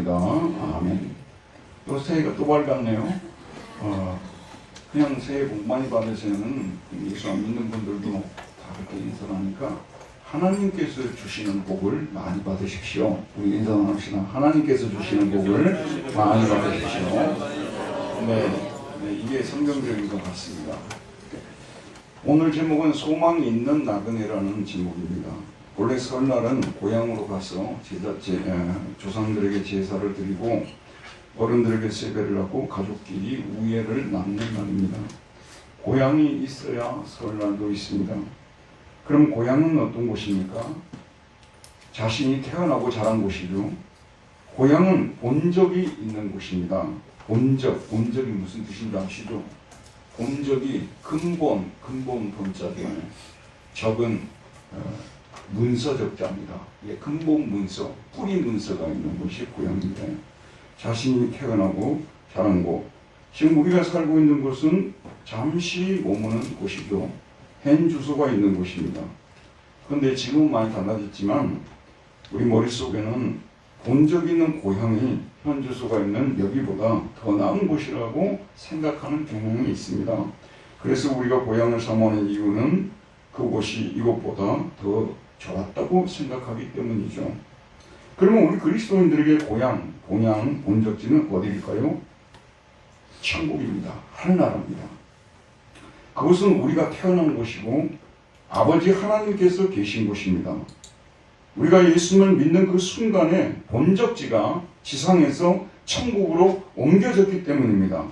기도합니다. 아멘. 또 새해가 또 밝았네요. 그냥 새해 복 많이 받으시는 예수 안 믿는 분들도 다 그렇게 인사를 하니까 하나님께서 주시는 복을 많이 받으십시오. 우리 인사 나눕시다. 하나님께서 주시는 복을 많이 받으십시오. 네, 이게 성경적인 것 같습니다. 오늘 제목은 소망이 있는 나그네라는 제목입니다. 원래 설날은 고향으로 가서 조상들에게 제사를 드리고 어른들에게 세배를 하고 가족끼리 우애를 나누는 날입니다. 고향이 있어야 설날도 있습니다. 그럼 고향은 어떤 곳입니까? 자신이 태어나고 자란 곳이죠. 고향은 본적이 있는 곳입니다. 본적이 무슨 뜻인지 아시죠? 본적이 근본 본자잖아요. 적은 문서적 자입니다. 근본 문서, 뿌리 문서가 있는 곳이 고향입니다. 자신이 태어나고 자란 곳. 지금 우리가 살고 있는 곳은 잠시 머무는 곳이죠. 현 주소가 있는 곳입니다. 그런데 지금은 많이 달라졌지만 우리 머릿속에는 본적 있는 고향이 현 주소가 있는 여기보다 더 나은 곳이라고 생각하는 경향이 있습니다. 그래서 우리가 고향을 사모하는 이유는 그곳이 이곳보다 더 좋았다고 생각하기 때문이죠. 그러면 우리 그리스도인들에게 고향, 본향, 본적지는 어디일까요? 천국입니다. 하늘나라입니다. 그것은 우리가 태어난 곳이고 아버지 하나님께서 계신 곳입니다. 우리가 예수님을 믿는 그 순간에 본적지가 지상에서 천국으로 옮겨졌기 때문입니다.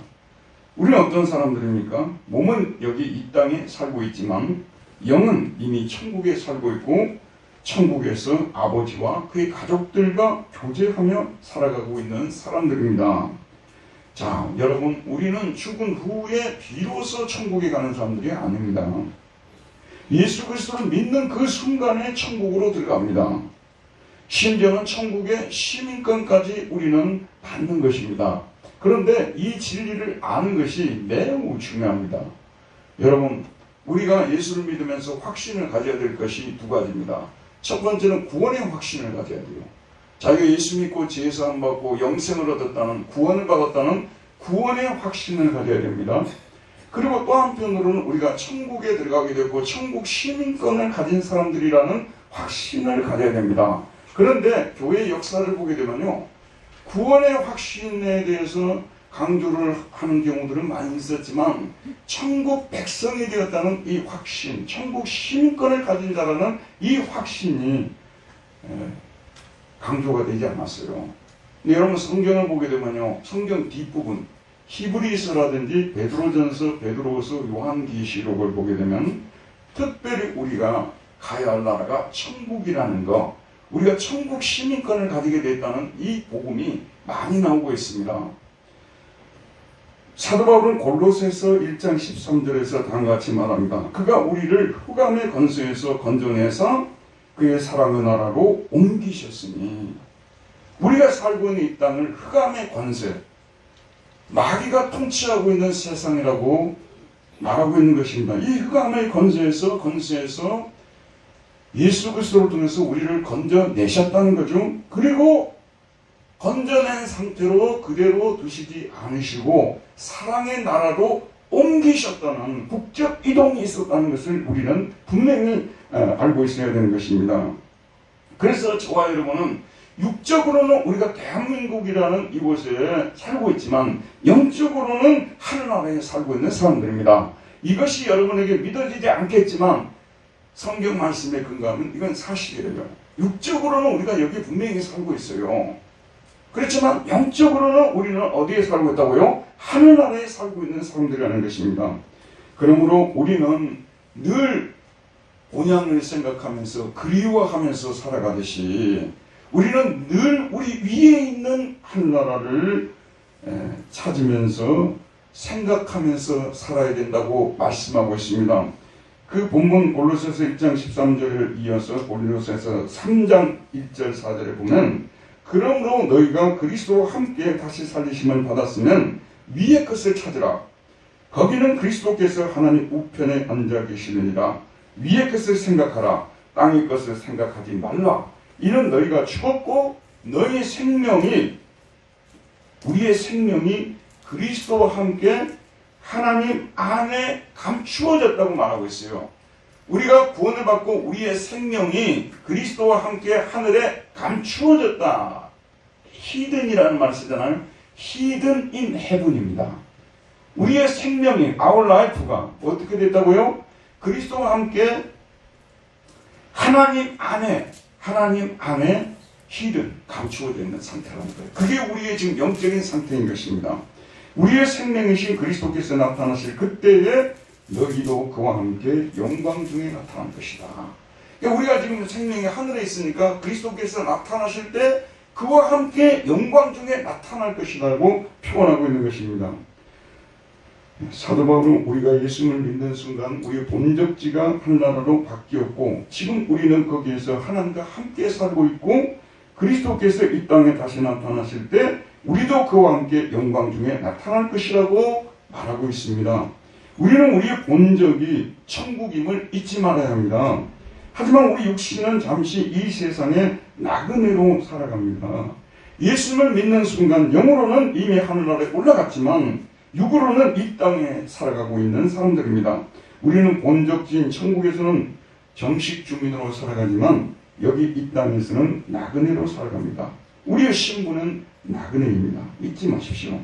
우리는 어떤 사람들입니까? 몸은 여기 이 땅에 살고 있지만 영은 이미 천국에 살고 있고 천국에서 아버지와 그의 가족들과 교제하며 살아가고 있는 사람들입니다. 자, 여러분, 우리는 죽은 후에 비로소 천국에 가는 사람들이 아닙니다. 예수 그리스도를 믿는 그 순간에 천국으로 들어갑니다. 심지어는 천국의 시민권까지 우리는 받는 것입니다. 그런데 이 진리를 아는 것이 매우 중요합니다. 여러분, 우리가 예수를 믿으면서 확신을 가져야 될 것이 두 가지입니다. 첫 번째는 구원의 확신을 가져야 돼요. 자기가 예수 믿고 제사함 받고 영생을 얻었다는, 구원을 받았다는 구원의 확신을 가져야 됩니다. 그리고 또 한편으로는 우리가 천국에 들어가게 되고 천국 시민권을 가진 사람들이라는 확신을 가져야 됩니다. 그런데 교회의 역사를 보게 되면요, 구원의 확신에 대해서 강조를 하는 경우들은 많이 있었지만 천국 백성이 되었다는 이 확신, 천국 시민권을 가진 자라는 이 확신이 강조가 되지 않았어요. 근데 여러분 성경을 보게 되면요, 성경 뒷부분 히브리서라든지 베드로전서, 베드로서, 요한계시록을 보게 되면 특별히 우리가 가야 할 나라가 천국이라는 거, 우리가 천국 시민권을 가지게 됐다는 이 복음이 많이 나오고 있습니다. 사도 바울은 골로새서 1장 13절에서 다음과 같이 말합니다. 그가 우리를 흑암의 권세에서 건져내서 그의 사랑의 나라로 옮기셨으니, 우리가 살고 있는 이 땅을 흑암의 권세, 마귀가 통치하고 있는 세상이라고 말하고 있는 것입니다. 이 흑암의 권세에서 예수 그리스도를 통해서 우리를 건져내셨다는 거죠. 그리고 건져낸 상태로 그대로 두시지 않으시고 사랑의 나라로 옮기셨다는 국적 이동이 있었다는 것을 우리는 분명히 알고 있어야 되는 것입니다. 그래서 저와 여러분은 육적으로는 우리가 대한민국이라는 이곳에 살고 있지만 영적으로는 하늘나라에 살고 있는 사람들입니다. 이것이 여러분에게 믿어지지 않겠지만 성경 말씀에 근거하면 이건 사실이에요. 육적으로는 우리가 여기 분명히 살고 있어요. 그렇지만 영적으로는 우리는 어디에 살고 있다고요? 하늘나라에 살고 있는 사람들이라는 것입니다. 그러므로 우리는 늘 본향을 생각하면서 그리워하면서 살아가듯이 우리는 늘 우리 위에 있는 하늘나라를 찾으면서 생각하면서 살아야 된다고 말씀하고 있습니다. 그 본문 골로새서 1장 13절을 이어서 골로새서 3장 1절 4절에 보면, 그러므로 너희가 그리스도와 함께 다시 살리심을 받았으면 위의 것을 찾으라. 거기는 그리스도께서 하나님 우편에 앉아 계시느니라. 위의 것을 생각하라. 땅의 것을 생각하지 말라. 이는 너희가 죽었고 너희 생명이 우리의 생명이 그리스도와 함께 하나님 안에 감추어졌다고 말하고 있어요. 우리가 구원을 받고 우리의 생명이 그리스도와 함께 하늘에 감추어졌다. 히든이라는 말을 쓰잖아요. 히든 인 헤븐입니다. 우리의 생명이, our life가 어떻게 됐다고요? 그리스도와 함께 하나님 안에 히든, 감추어져 있는 상태라는 거예요. 그게 우리의 지금 영적인 상태인 것입니다. 우리의 생명이신 그리스도께서 나타나실 그때에 너희도 그와 함께 영광 중에 나타날 것이다. 그러니까 우리가 지금 생명이 하늘에 있으니까 그리스도께서 나타나실 때 그와 함께 영광 중에 나타날 것이라고 표현하고 있는 것입니다. 사도 바울은 우리가 예수를 믿는 순간 우리의 본적지가 하늘나라로 바뀌었고 지금 우리는 거기에서 하나님과 함께 살고 있고 그리스도께서 이 땅에 다시 나타나실 때 우리도 그와 함께 영광 중에 나타날 것이라고 말하고 있습니다. 우리는 우리의 본적이 천국임을 잊지 말아야 합니다. 하지만 우리 육신은 잠시 이 세상에 나그네로 살아갑니다. 예수를 믿는 순간 영으로는 이미 하늘나라에 올라갔지만 육으로는 이 땅에 살아가고 있는 사람들입니다. 우리는 본적지인 천국에서는 정식 주민으로 살아가지만 여기 이 땅에서는 나그네로 살아갑니다. 우리의 신분은 나그네입니다. 잊지 마십시오.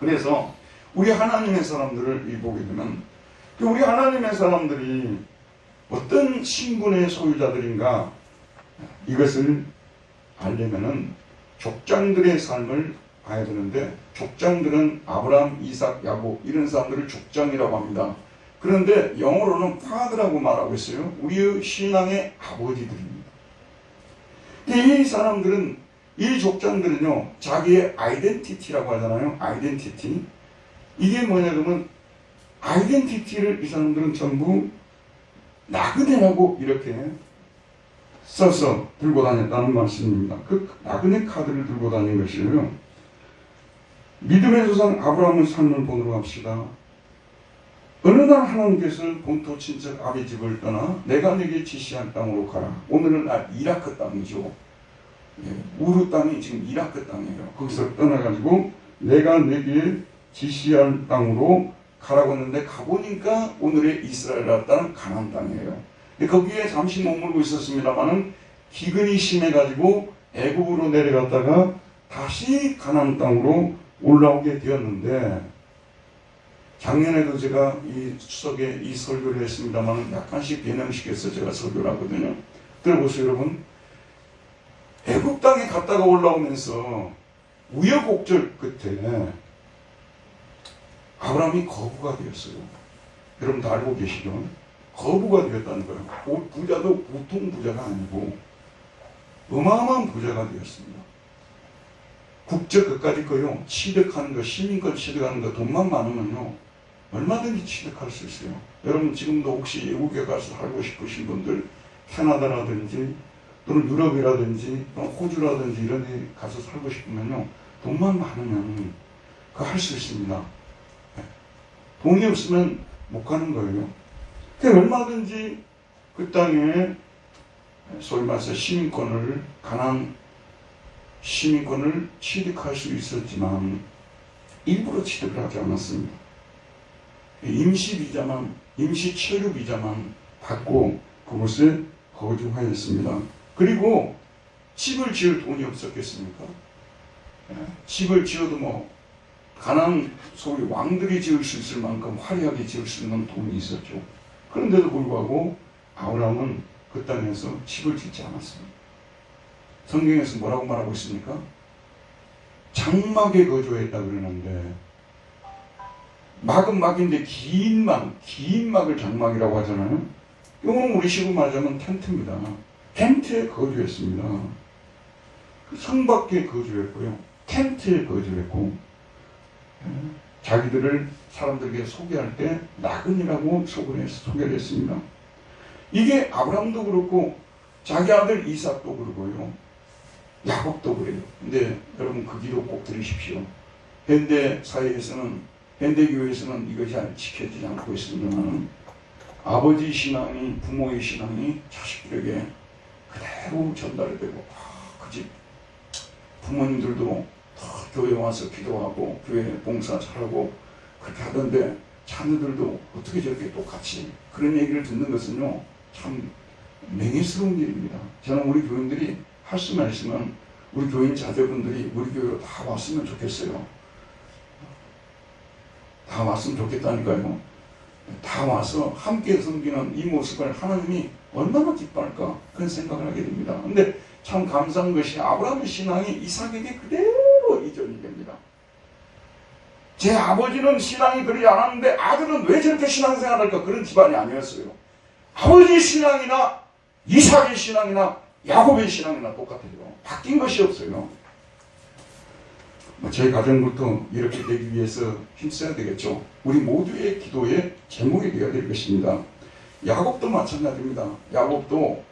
그래서 우리 하나님의 사람들을 보게 되면 우리 하나님의 사람들이 어떤 신분의 소유자들인가 이것을 알려면은 족장들의 삶을 봐야 되는데 족장들은 아브라함, 이삭, 야곱 이런 사람들을 족장이라고 합니다. 그런데 영어로는 father라고 말하고 있어요. 우리의 신앙의 아버지들입니다. 이 사람들은 이 족장들은요 자기의 아이덴티티라고 하잖아요. 아이덴티티. 이게 뭐냐 그러면 아이덴티티를 이 사람들은 전부 나그네라고 이렇게 써서 들고 다녔다는 말씀입니다. 그 나그네 카드를 들고 다니는 것이에요. 믿음의 조상 아브라함의 삶을 보러 갑시다. 어느 날 하나님께서 본토 친척 아비 집을 떠나 내가 내게 지시한 땅으로 가라. 오늘은 이라크 땅이죠. 우르 땅이 지금 이라크 땅이에요. 거기서 떠나가지고 내가 내게 지시한 땅으로 가라고 했는데 가보니까 오늘의 이스라엘 땅은 가나안 땅이에요. 거기에 잠시 머물고 있었습니다만은 기근이 심해가지고 애굽으로 내려갔다가 다시 가나안 땅으로 올라오게 되었는데 작년에도 제가 이 추석에 이 설교를 했습니다만 약간씩 변형시켜서 제가 설교를 하거든요. 들어보세요 여러분. 애굽 땅에 갔다가 올라오면서 우여곡절 끝에 아브라함이 거부가 되었어요. 여러분 다 알고 계시죠? 거부가 되었다는 거예요. 부자도 보통 부자가 아니고 어마어마한 부자가 되었습니다. 국적 그까짓 거요. 취득하는 거, 시민권 취득하는 거 돈만 많으면요. 얼마든지 취득할 수 있어요. 여러분 지금도 혹시 외국에 가서 살고 싶으신 분들 캐나다라든지 또는 유럽이라든지 또는 호주라든지 이런 데 가서 살고 싶으면요. 돈만 많으면 그거 할 수 있습니다. 돈이 없으면 못 가는 거예요. 그러니까 얼마든지 그 땅에 소위 말해서 시민권을 가난 시민권을 취득할 수 있었지만 일부러 취득을 하지 않았습니다. 임시비자만 임시 체류비자만 받고 그곳에 거주하였습니다. 그리고 집을 지을 돈이 없었겠습니까? 집을 지어도 뭐 가나안 소위 왕들이 지을 수 있을 만큼 화려하게 지을 수 있는 돈이 있었죠. 그런데도 불구하고 아브라함은 그 땅에서 집을 짓지 않았습니다. 성경에서 뭐라고 말하고 있습니까? 장막에 거주했다 그러는데 막은 막인데 긴 막을 장막이라고 하잖아요. 이거는 우리식으로 말하자면 텐트입니다. 텐트에 거주했습니다. 성 밖에 거주했고요. 텐트에 거주했고 자기들을 사람들에게 소개할 때 나그네라고 소개를 했습니다. 이게 아브라함도 그렇고 자기 아들 이삭도 그러고요. 야곱도 그래요. 근데 여러분 그 기도 꼭 들으십시오. 현대 사회에서는 현대교회에서는 이것이 지켜지지 않고 있습니다만 아버지 신앙이 부모의 신앙이 자식들에게 그대로 전달되고 그 집 부모님들도 더 교회 와서 기도하고 교회 봉사 잘하고 그렇게 하던데 자녀들도 어떻게 저렇게 똑같이 그런 얘기를 듣는 것은요 참 맹해스러운 일입니다. 저는 우리 교인들이 할 수만 있으면 우리 교인 자제분들이 우리 교회로 다 왔으면 좋겠어요. 다 왔으면 좋겠다니까요. 다 와서 함께 섬기는 이 모습을 하나님이 얼마나 기뻐할까 그런 생각을 하게 됩니다. 근데 참 감사한 것이 아브라함의 신앙이 이삭에게 그대로 이전이 됩니다. 제 아버지는 신앙이 그러지 않았는데 아들은 왜 저렇게 신앙생활을 할까? 그런 집안이 아니었어요. 아버지 신앙이나 이삭의 신앙이나 야곱의 신앙이나 똑같아요. 바뀐 것이 없어요. 저희 가정부터 이렇게 되기 위해서 힘써야 되겠죠. 우리 모두의 기도의 제목이 되어야 될 것입니다. 야곱도 마찬가지입니다. 야곱도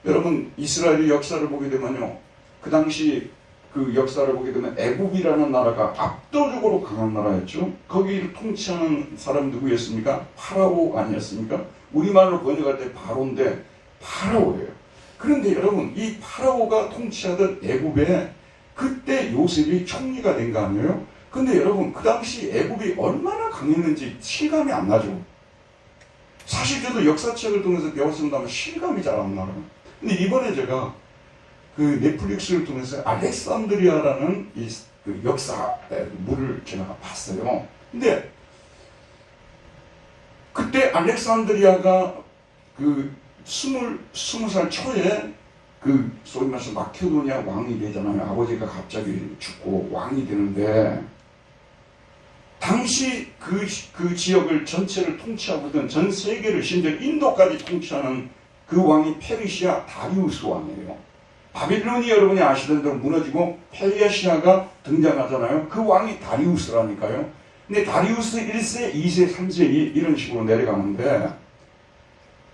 여러분 이스라엘의 역사를 보게 되면요, 그 당시 그 역사를 보게 되면 애굽이라는 나라가 압도적으로 강한 나라였죠. 거기를 통치하는 사람 누구였습니까? 파라오 아니었습니까? 우리말로 번역할 때 바로인데 파라오예요. 그런데 여러분 이 파라오가 통치하던 애굽에 그때 요셉이 총리가 된 거 아니에요? 근데 여러분 그 당시 애굽이 얼마나 강했는지 실감이 안 나죠. 사실 저도 역사책을 통해서 배웠습니다만 실감이 잘 안 나요. 근데 이번에 제가 그 넷플릭스를 통해서 알렉산드리아라는 그 역사물을 제가 봤어요. 근데 그때 알렉산드리아가 그 20살 초에 그 소위 말해서 마케도니아 왕이 되잖아요. 아버지가 갑자기 죽고 왕이 되는데 당시 그 지역을 전체를 통치하고 있던 전 세계를 심지어 인도까지 통치하는 그 왕이 페르시아 다리우스 왕이에요. 바빌론이 여러분이 아시던 대로 무너지고 페르시아가 등장하잖아요. 그 왕이 다리우스라니까요. 근데 다리우스 1세, 2세, 3세 이런 식으로 내려가는데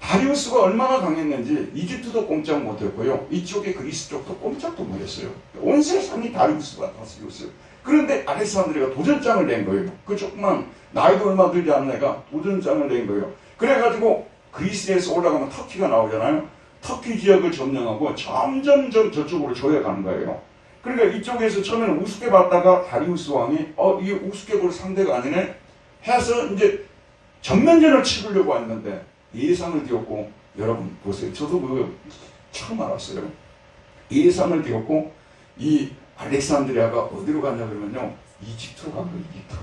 다리우스가 얼마나 강했는지 이집트도 꼼짝 못했고요. 이쪽에 그리스 쪽도 꼼짝도 못했어요. 온 세상이 다리우스가 다스렸어요. 그런데 알렉산드리아가 도전장을 낸 거예요. 그 조그만 나이도 얼마 들지 않은 애가 도전장을 낸 거예요. 그래가지고 그리스에서 올라가면 터키가 나오잖아요. 터키 지역을 점령하고 점점 저쪽으로 조여가는 거예요. 그러니까 이쪽에서 처음에는 우습게 봤다가 다리우스 왕이 이게 우습게 볼 상대가 아니네 해서 이제 전면전을 치르려고 했는데 예상을 띄웠고, 여러분 보세요. 저도 그거 처음 알았어요. 예상을 띄웠고 이 알렉산드리아가 어디로 갔냐 그러면요 이집트로 간 거예요. 이집트로.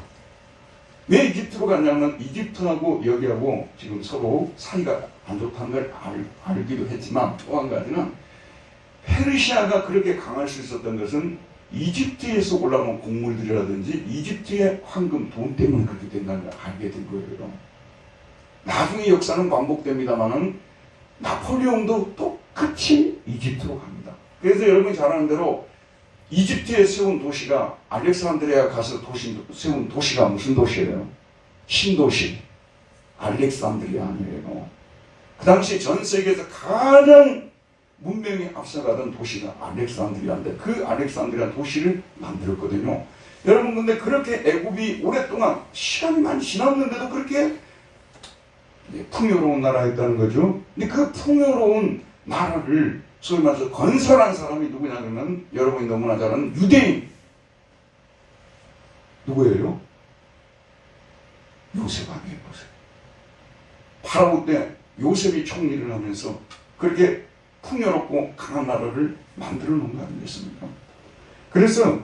왜 이집트로 갔냐면 이집트하고 여기하고 지금 서로 사이가 안 좋다는 걸 알기도 했지만 또 한 가지는 페르시아가 그렇게 강할 수 있었던 것은 이집트에서 올라온 곡물들이라든지 이집트의 황금 돈 때문에 그렇게 된다는 걸 알게 된 거예요. 나중에 역사는 반복됩니다만은 나폴레옹도 똑같이 이집트로 갑니다. 그래서 여러분이 잘 아는 대로 이집트에 세운 도시가 알렉산드리아 가서 세운 도시가 무슨 도시예요? 신도시 알렉산드리아예요. 그 당시 전 세계에서 가장 문명이 앞서가던 도시가 알렉산드리아인데 그 알렉산드리아 도시를 만들었거든요. 여러분 근데 그렇게 애굽이 오랫동안 시간이 많이 지났는데도 그렇게 풍요로운 나라였다는 거죠. 근데 그 풍요로운 나라를 소위 말해서 건설한 사람이 누구냐 그러면 여러분이 너무나 잘 아는 유대인. 누구예요? 요셉 아니에요. 요셉. 파라오 때 요셉이 총리를 하면서 그렇게 풍요롭고 강한 나라를 만들어 놓은 거 아니겠습니까? 그래서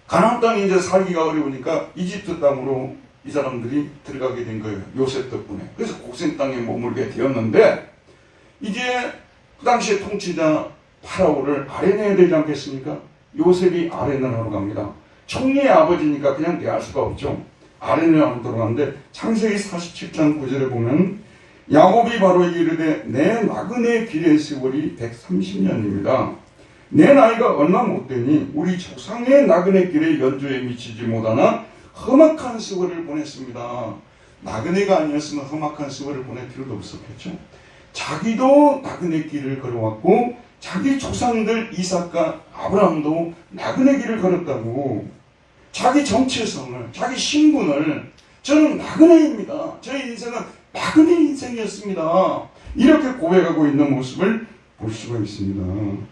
가나안 땅에 이제 살기가 어려우니까 이집트 땅으로 이 사람들이 들어가게 된 거예요. 요셉 덕분에. 그래서 고센 땅에 머물게 되었는데 이제 그 당시에 통치자 파라오를 아련해야 되지 않겠습니까? 요셉이 아련을 하러 갑니다. 총리의 아버지니까 그냥 대할 수가 없죠. 아련을 하러 들어가는데 창세기 47장 9절에 보면 야곱이 바로에게 이르되 내 나그네 길의 세월이 130년입니다. 내 나이가 얼마 못되니 우리 조상의 나그네 길의 연조에 미치지 못하나 험악한 세월을 보냈습니다. 나그네가 아니었으면 험악한 세월을 보낼 필요도 없었겠죠. 자기도 나그네 길을 걸어왔고 자기 조상들 이삭과 아브라함도 나그네 길을 걸었다고 자기 정체성을 자기 신분을 저는 나그네입니다. 저의 인생은 나그네 인생이었습니다. 이렇게 고백하고 있는 모습을 볼 수가 있습니다.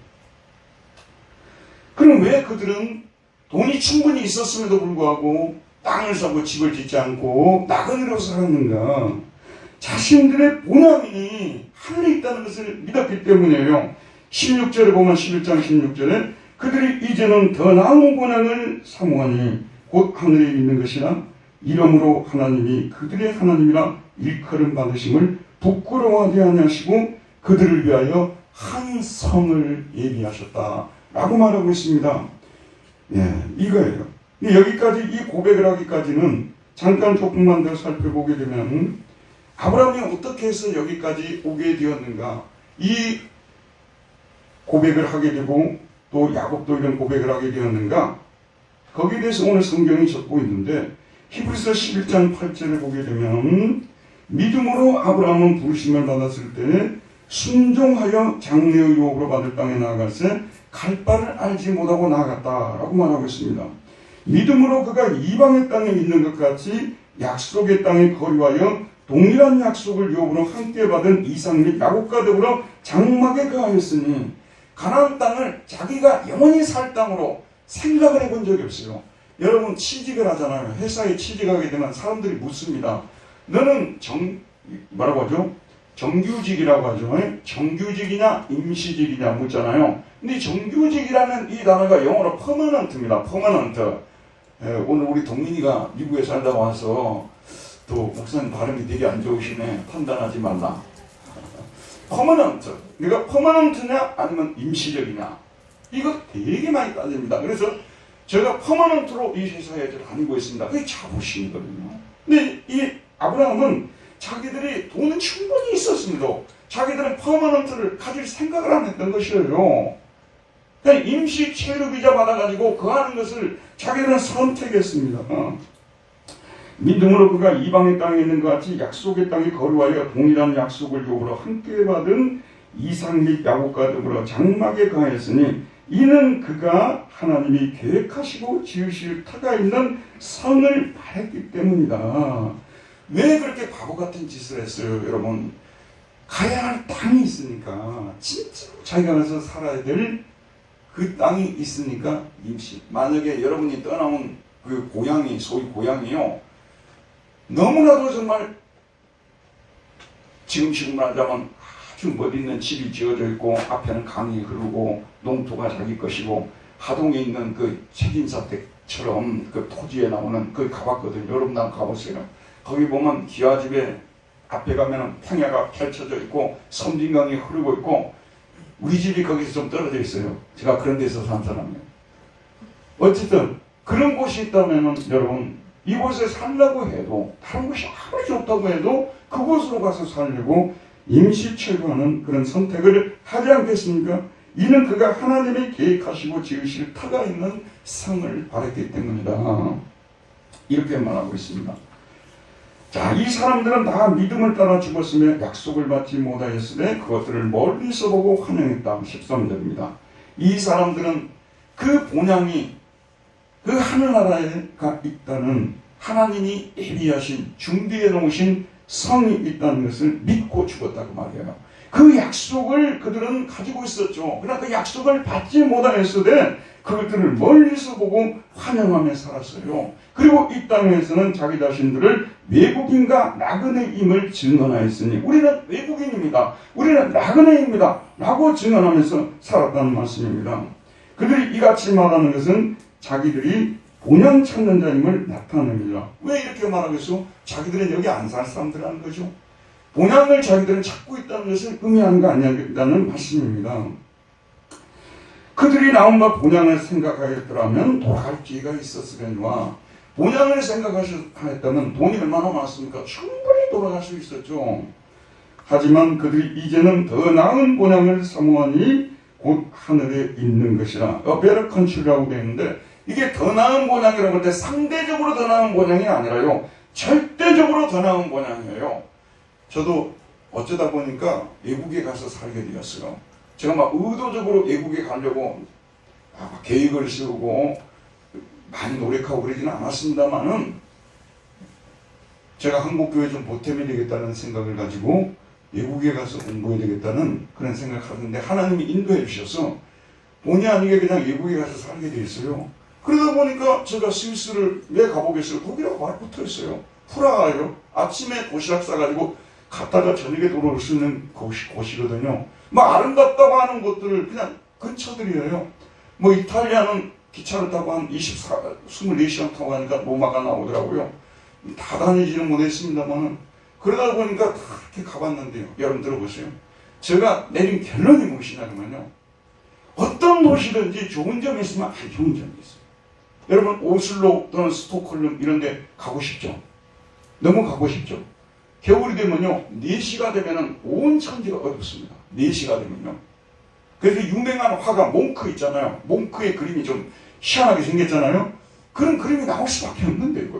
그럼 왜 그들은 돈이 충분히 있었음에도 불구하고 땅을 사고 집을 짓지 않고 나그네로 살았는가? 자신들의 본향이 하늘에 있다는 것을 믿었기 때문이에요. 16절에 보면 11장 16절에 그들이 이제는 더 나은 본향을 사모하니 곧 하늘에 있는 것이라 이러므로 하나님이 그들의 하나님이라 일컬음 받으심을 부끄러워하지 아니하시고 그들을 위하여 한 성을 예비하셨다 라고 말하고 있습니다. 예, 이거예요. 여기까지 이 고백을 하기까지는 잠깐 조금만 더 살펴보게 되면 아브라함이 어떻게 해서 여기까지 오게 되었는가, 이 고백을 하게 되고 또 야곱도 이런 고백을 하게 되었는가, 거기에 대해서 오늘 성경이 적고 있는데 히브리서 11장 8절에 보게 되면 믿음으로 아브라함은 부르심을 받았을 때 순종하여 장래의 유업으로 받을 땅에 나아갈새 갈 바를 알지 못하고 나아갔다라고 말하고 있습니다. 믿음으로 그가 이방의 땅에 있는 것 같이 약속의 땅에 거류하여 동일한 약속을 유업으로 함께 받은 이삭 및 야곱과 더불어 장막에 거하였으니 가나안 땅을 자기가 영원히 살 땅으로 생각을 해본 적이 없어요. 여러분 취직을 하잖아요. 회사에 취직하게 되면 사람들이 묻습니다. 너는 뭐라고 하죠? 정규직이라고 하죠. 정규직이냐 임시직이냐 묻잖아요. 근데 정규직이라는 이 단어가 영어로 퍼머넌트입니다. 퍼머넌트. 오늘 우리 동민이가 미국에 살다 와서 또 목사님 발음이 되게 안 좋으시네. 판단하지 말라. 퍼머넌트. 내가 퍼머넌트냐 아니면 임시적이냐. 이거 되게 많이 따집니다. 그래서 제가 퍼머넌트로 이 회사에 다니고 있습니다. 그게 자부심이거든요. 근데 이 아브라함은 자기들이 돈은 충분히 있었습니다. 자기들은 퍼머넌트를 가질 생각을 안 했던 것이에요. 그냥 임시 체류비자 받아가지고 거하는 것을 자기들은 선택했습니다. 믿음으로 그가 이방의 땅에 있는 것 같이 약속의 땅에 거류하여 동일한 약속을 요구로 함께 받은 이삭 및 야곱과 더불어 장막에 거하였으니 이는 그가 하나님이 계획하시고 지으실 터가 있는 성을 바랬기 때문이다. 왜 그렇게 바보 같은 짓을 했어요, 여러분? 가야 할 땅이 있으니까, 진짜 자기가 가서 살아야 될 그 땅이 있으니까 임시. 만약에 여러분이 떠나온 그 고향이, 소위 고향이요, 너무나도 정말 지금식으로 말하자면 아주 멋있는 집이 지어져 있고 앞에는 강이 흐르고 농토가 자기 것이고 하동에 있는 그 책임사택처럼 그 토지에 나오는 그 가봤거든요. 여러분 난 가보세요. 거기 보면 기와집에 앞에 가면은 평야가 펼쳐져 있고 섬진강이 흐르고 있고 우리 집이 거기서 좀 떨어져 있어요. 제가 그런 데서 산 사람이에요. 어쨌든 그런 곳이 있다면은 여러분 이곳에 살려고 해도 다른 곳이 아무리 좋다고 해도 그곳으로 가서 살려고 임시철거하는 그런 선택을 하지 않겠습니까? 이는 그가 하나님이 계획하시고 지으실 터가 있는 성을 바랬기 때문이다. 이렇게 말하고 있습니다. 자, 이 사람들은 다 믿음을 따라 죽었으며 약속을 받지 못하였으되 그것들을 멀리서 보고 환영했다. 13절입니다. 이 사람들은 그 본향이 그 하늘나라에 있다는 하나님이 예비하신 준비해 놓으신 성이 있다는 것을 믿고 죽었다고 말해요. 그 약속을 그들은 가지고 있었죠. 그러나 그 약속을 받지 못하였으되 그것들을 멀리서 보고 환영하며 살았어요. 그리고 이 땅에서는 자기 자신들을 외국인과 나그네임을 증언하였으니 우리는 외국인입니다. 우리는 나그네입니다. 라고 증언하면서 살았다는 말씀입니다. 그들이 이같이 말하는 것은 자기들이 본향 찾는 자임을 나타냅니다. 왜 이렇게 말하겠어? 자기들은 여기 안 살 사람들이라는 거죠. 본향을 자기들은 찾고 있다는 것을 의미하는 거 아니냐는 말씀입니다. 그들이 나온바 본향을 생각하였더라면 돌아갈 기회가 있었으려니와 본향을 생각하였다면 돈이 얼마나 많았습니까? 충분히 돌아갈 수 있었죠. 하지만 그들이 이제는 더 나은 본향을 사모하니 곧 하늘에 있는 것이라 베러 컨츄리라고 되어 있는데 이게 더 나은 본향이라고 할 때 상대적으로 더 나은 본향이 아니라요. 절대적으로 더 나은 본향이에요. 저도 어쩌다 보니까 외국에 가서 살게 되었어요. 제가 막 의도적으로 외국에 가려고 계획을 세우고 많이 노력하고 그러지는 않았습니다만은 제가 한국교회 좀 보탬이 되겠다는 생각을 가지고 외국에 가서 공부해야 되겠다는 그런 생각을 하는데 하나님이 인도해 주셔서 본의 아니게 그냥 외국에 가서 살게 되었어요. 그러다 보니까 제가 스위스를 왜 가보겠어요? 거기라고 말 붙어 있어요. 프라하요. 아침에 도시락 싸가지고 갔다가 저녁에 돌아올 수 있는 곳이거든요. 뭐 아름답다고 하는 곳들을 그냥 근처들이에요. 뭐 이탈리아는 기차를 타고 한 24시간 타고 하니까 로마가 나오더라고요. 다 다니지는 못했습니다만 그러다 보니까 다 이렇게 가봤는데요. 여러분 들어보세요. 제가 내린 결론이 무엇이냐면요. 어떤 도시든지 좋은 점이 있으면 안 좋은 점이 있어요. 여러분 오슬로 또는 스톡홀름 이런 데 가고 싶죠? 너무 가고 싶죠? 겨울이 되면요. 4시가 되면은 온 천지가 어둡습니다. 4시가 되면요. 그래서 유명한 화가 몽크 있잖아요. 몽크의 그림이 좀 희한하게 생겼잖아요. 그런 그림이 나올 수밖에 없는데요.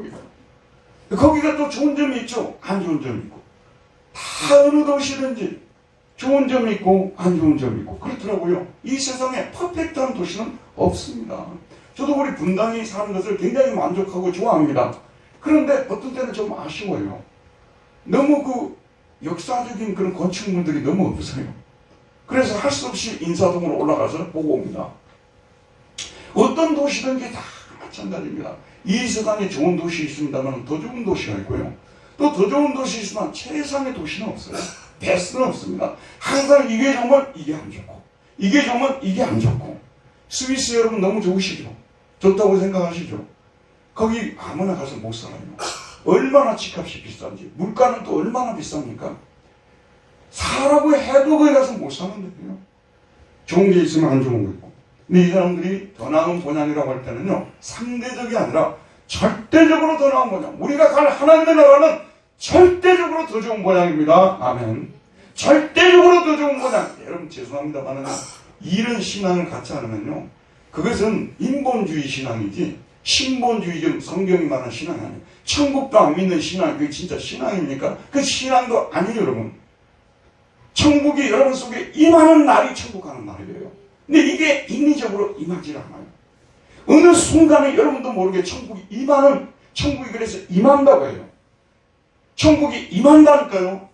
거기가 또 좋은 점이 있죠. 안 좋은 점이 있고. 다 어느 도시든지 좋은 점이 있고 안 좋은 점이 있고 그렇더라고요. 이 세상에 퍼펙트한 도시는 없습니다. 저도 우리 분당이 사는 것을 굉장히 만족하고 좋아합니다. 그런데 어떤 때는 좀 아쉬워요. 너무 그 역사적인 그런 건축물들이 너무 없어요. 그래서 할 수 없이 인사동으로 올라가서 보고 옵니다. 어떤 도시든지 다 마찬가지입니다. 이 세상에 좋은 도시 있습니다만 더 좋은 도시가 있고요. 또 더 좋은 도시 있지만 최상의 도시는 없어요. 베스트는 없습니다. 항상 이게 좋으면 이게 안 좋고 이게 좋으면 이게 안 좋고. 스위스 여러분 너무 좋으시죠? 좋다고 생각하시죠? 거기 아무나 가서 못 살아요. 얼마나 집값이 비싼지 물가는 또 얼마나 비쌉니까? 사라고 해도 거기 가서 못 사는데요. 좋은 게 있으면 안 좋은 거 있고. 근데 이 사람들이 더 나은 본향이라고 할 때는요. 상대적이 아니라 절대적으로 더 나은 본향. 우리가 갈 하나님의 나라는 절대적으로 더 좋은 본향입니다. 아멘. 절대적으로 더 좋은 본향. 여러분 죄송합니다만 이런 신앙을 갖지 않으면요. 그것은 인본주의 신앙이지 신본주의적 성경이 말하는 신앙이 아니에요. 천국도 안 믿는 신앙, 그게 진짜 신앙입니까? 그 신앙도 아니에요, 여러분. 천국이 여러분 속에 임하는 날이 천국 가는 날이에요. 근데 이게 인위적으로 임하지 않아요. 어느 순간에 여러분도 모르게 천국이 임하는, 천국이 그래서 임한다고 해요. 천국이 임한다니까요.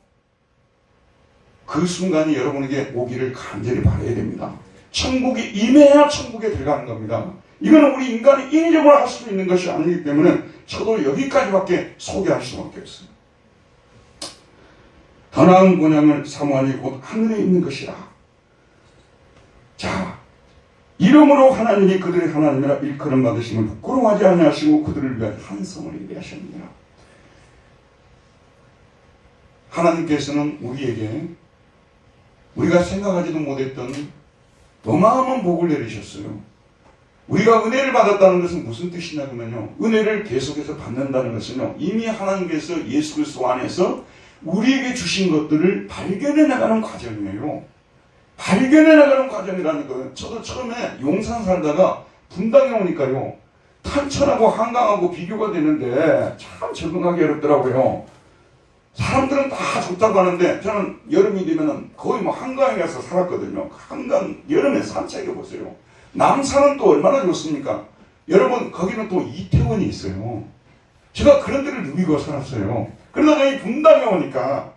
그 순간이 여러분에게 오기를 간절히 바라야 됩니다. 천국이 임해야 천국에 들어가는 겁니다. 이거는 우리 인간이 인위적으로 할 수 있는 것이 아니기 때문에 저도 여기까지밖에 소개할 수밖에 없어요. 더 나은 본향을 사모하니 곧 하늘에 있는 것이라. 자, 이름으로 하나님이 그들의 하나님이라 일컬음 받으심을 부끄러워하지 아니하시고 그들을 위하여 한 성을 예비하셨느니라. 하나님께서는 우리에게 우리가 생각하지도 못했던 어마어마한 복을 내리셨어요. 우리가 은혜를 받았다는 것은 무슨 뜻이냐면요. 은혜를 계속해서 받는다는 것은요. 이미 하나님께서 예수 그리스도 안에서 우리에게 주신 것들을 발견해 나가는 과정이에요. 발견해 나가는 과정이라는 거예요. 저도 처음에 용산 살다가 분당에 오니까요. 탄천하고 한강하고 비교가 되는데 참 적응하기 어렵더라고요. 사람들은 다 좋다고 하는데 저는 여름이 되면 거의 뭐 한강에 가서 살았거든요. 한강 여름에 산책해 보세요. 남산은 또 얼마나 좋습니까? 여러분 거기는 또 이태원이 있어요. 제가 그런 데를 누비고 살았어요. 그러다가 이 분당에 오니까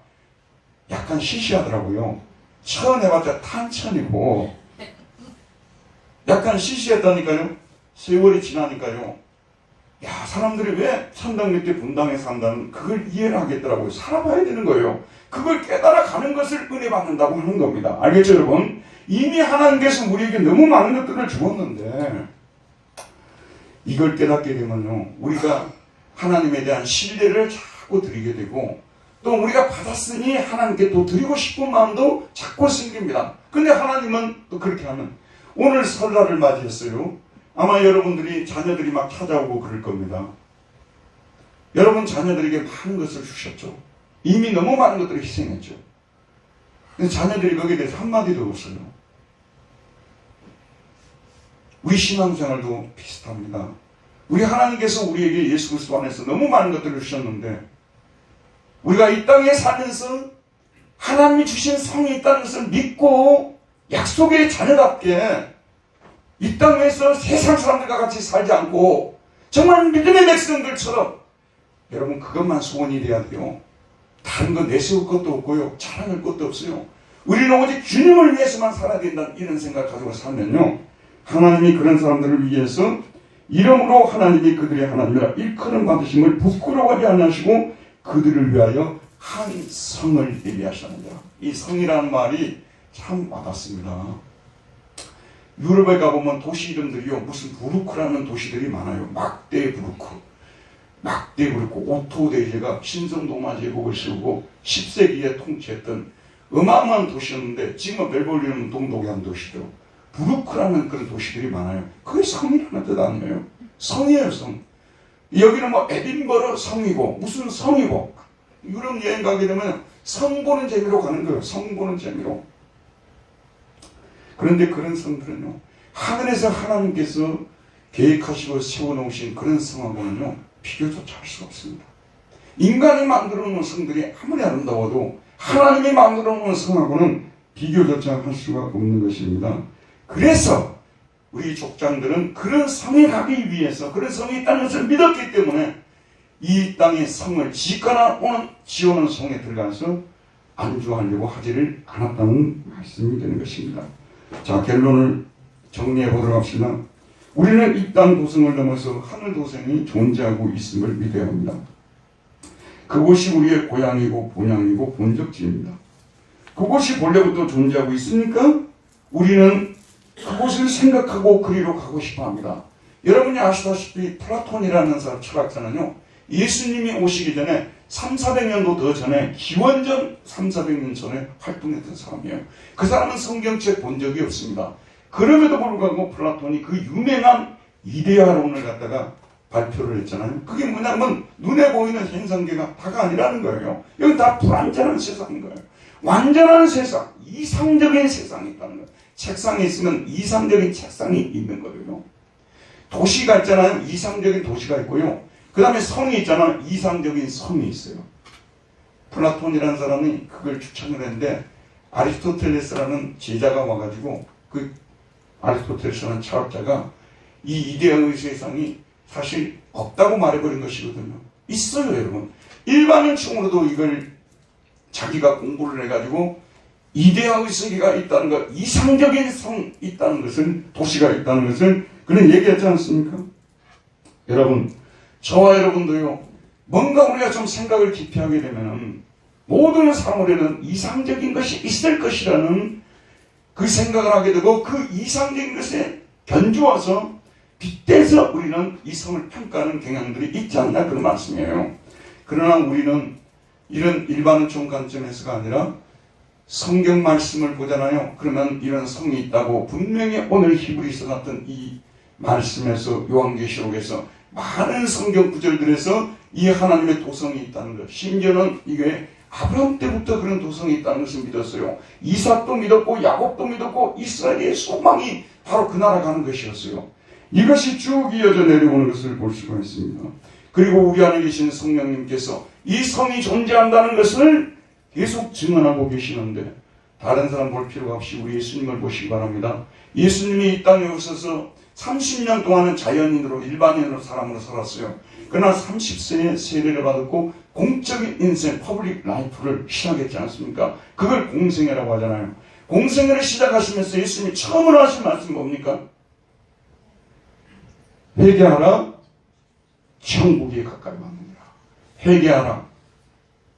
약간 시시하더라고요. 처음 해봤자 탄천이고 약간 시시했다니까요. 세월이 지나니까요. 야, 사람들이 왜 천당 밑에 분당에 산다는 그걸 이해를 하겠더라고요. 살아봐야 되는 거예요. 그걸 깨달아 가는 것을 은혜 받는다고 하는 겁니다. 알겠죠, 여러분? 이미 하나님께서 우리에게 너무 많은 것들을 주었는데 이걸 깨닫게 되면요. 우리가 하나님에 대한 신뢰를 자꾸 드리게 되고 또 우리가 받았으니 하나님께 또 드리고 싶은 마음도 자꾸 생깁니다. 근데 하나님은 또 그렇게 하면 오늘 설날을 맞이했어요. 아마 여러분들이 자녀들이 막 찾아오고 그럴 겁니다. 여러분 자녀들에게 많은 것을 주셨죠. 이미 너무 많은 것들을 희생했죠. 근데 자녀들이 거기에 대해서 한마디도 없어요. 우리 신앙생활도 비슷합니다. 우리 하나님께서 우리에게 예수 그리스도 안에서 너무 많은 것들을 주셨는데 우리가 이 땅에 살면서 하나님이 주신 성이 있다는 것을 믿고 약속의 자녀답게 이 땅에서 세상 사람들과 같이 살지 않고 정말 믿음의 백성들처럼 여러분 그것만 소원이 돼야 돼요. 다른 거 내세울 것도 없고요. 자랑할 것도 없어요. 우리는 오직 주님을 위해서만 살아야 된다는 이런 생각 가지고 살면요. 하나님이 그런 사람들을 위해서 이러므로 하나님이 그들의 하나님이라 일컬음 받으심을 부끄러워하지 아니하시고 그들을 위하여 한 성을 예비하셨느니라. 이 성이라는 말이 참 와닿습니다. 유럽에 가보면 도시 이름들이요, 무슨 부르크라는 도시들이 많아요. 막대부르크, 오토 대제가 신성도마 제국을 세우고 10세기에 통치했던 어마어마한 도시였는데 지금 멜버른은 동독한 도시죠. 부르크라는 그런 도시들이 많아요. 그게 성이라는 뜻 아니에요? 성이에요, 성. 여기는 뭐 에딘버러 성이고 무슨 성이고, 유럽 여행 가게 되면 성 보는 재미로 가는 거예요. 성 보는 재미로. 그런데 그런 성들은요, 하늘에서 하나님께서 계획하시고 세워놓으신 그런 성하고는요, 비교조차 할 수가 없습니다. 인간이 만들어 놓은 성들이 아무리 아름다워도 하나님이 만들어 놓은 성하고는 비교조차 할 수가 없는 것입니다. 그래서 우리 족장들은 그런 성에 가기 위해서, 그런 성이 있다는 것을 믿었기 때문에 이 땅의 성을 지어놓은 성에 들어가서 안주하려고 하지를 않았다는 말씀이 되는 것입니다. 자, 결론을 정리해 보도록 합시다. 우리는 이 땅 도성을 넘어서 하늘 도성이 존재하고 있음을 믿어야 합니다. 그곳이 우리의 고향이고 본향이고 본적지입니다. 그곳이 본래부터 존재하고 있으니까 우리는 그곳을 생각하고 그리로 가고 싶어 합니다. 여러분이 아시다시피 플라톤이라는 철학자는요, 예수님이 오시기 전에 300~400년도 더 전에, 기원전 300~400년 전에 활동했던 사람이에요. 그 사람은 성경책 본 적이 없습니다. 그럼에도 불구하고 플라톤이 그 유명한 이데아론을 갖다가 발표를 했잖아요. 그게 뭐냐면 눈에 보이는 현상계가 다가 아니라는 거예요. 여기 다 불완전한 세상인 거예요. 완전한 세상, 이상적인 세상이 있다는 거예요. 책상에 있으면 이상적인 책상이 있는 거예요. 도시가 있잖아요. 이상적인 도시가 있고요. 그 다음에 성이 있잖아요. 이상적인 성이 있어요. 플라톤이라는 사람이 그걸 추천을 했는데, 아리스토텔레스라는 제자가 와가지고, 그 아리스토텔레스라는 철학자가 이 이데아의 세상이 사실 없다고 말해버린 것이거든요. 있어요, 여러분. 일반인층으로도 이걸 자기가 공부를 해가지고 이데아의 세계가 있다는 것, 이상적인 성이 있다는 것을, 도시가 있다는 것을 그는 얘기하지 않습니까? 여러분, 저와 여러분도요, 뭔가 우리가 좀 생각을 깊이 하게 되면 모든 사물에는 이상적인 것이 있을 것이라는 그 생각을 하게 되고, 그 이상적인 것에 견주어서 빗대서 우리는 이 성을 평가하는 경향들이 있지 않나, 그런 말씀이에요. 그러나 우리는 이런 일반적 관점에서가 아니라 성경 말씀을 보잖아요. 그러면 이런 성이 있다고 분명히 오늘 히브리서 같은 이 말씀에서, 요한계시록에서 많은 성경 구절들에서 이 하나님의 도성이 있다는 것, 심지어는 이게 아브라함 때부터 그런 도성이 있다는 것을 믿었어요. 이삭도 믿었고 야곱도 믿었고 이스라엘의 소망이 바로 그 나라 가는 것이었어요. 이것이 쭉 이어져 내려오는 것을 볼 수가 있습니다. 그리고 우리 안에 계신 성령님께서 이 성이 존재한다는 것을 계속 증언하고 계시는데, 다른 사람 볼 필요가 없이 우리 예수님을 보시기 바랍니다. 예수님이 이 땅에 오셔서 30년 동안은 자연인으로, 일반인으로, 사람으로 살았어요. 그러나 30세에 세례를 받았고 공적인 인생, 퍼블릭 라이프를 시작했지 않습니까? 그걸 공생애라고 하잖아요. 공생애를 시작하시면서 예수님이 처음으로 하신 말씀이 뭡니까? 회개하라, 천국이 가까이 왔느니라. 회개하라,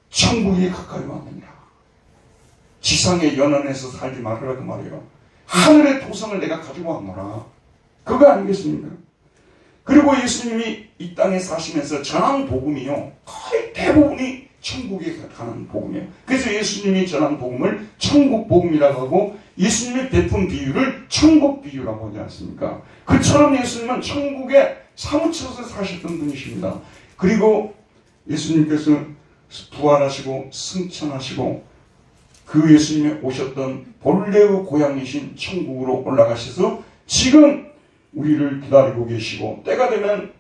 천국이 가까이 왔느니라. 지상에 연연해서 살지 말으라, 그 말이에요. 하늘의 도성을 내가 가지고 왔노라. 그거 아니겠습니까? 그리고 예수님이 이 땅에 사시면서 전한 복음이요, 거의 대부분이 천국에 가는 복음이에요. 그래서 예수님이 전한 복음을 천국 복음이라고 하고, 예수님이 베푼 비유를 천국 비유라고 하지 않습니까? 그처럼 예수님은 천국에 사무쳐서 사셨던 분이십니다. 그리고 예수님께서 부활하시고 승천하시고 그 예수님이 오셨던 본래의 고향이신 천국으로 올라가셔서 지금 우리를 기다리고 계시고, 때가 되면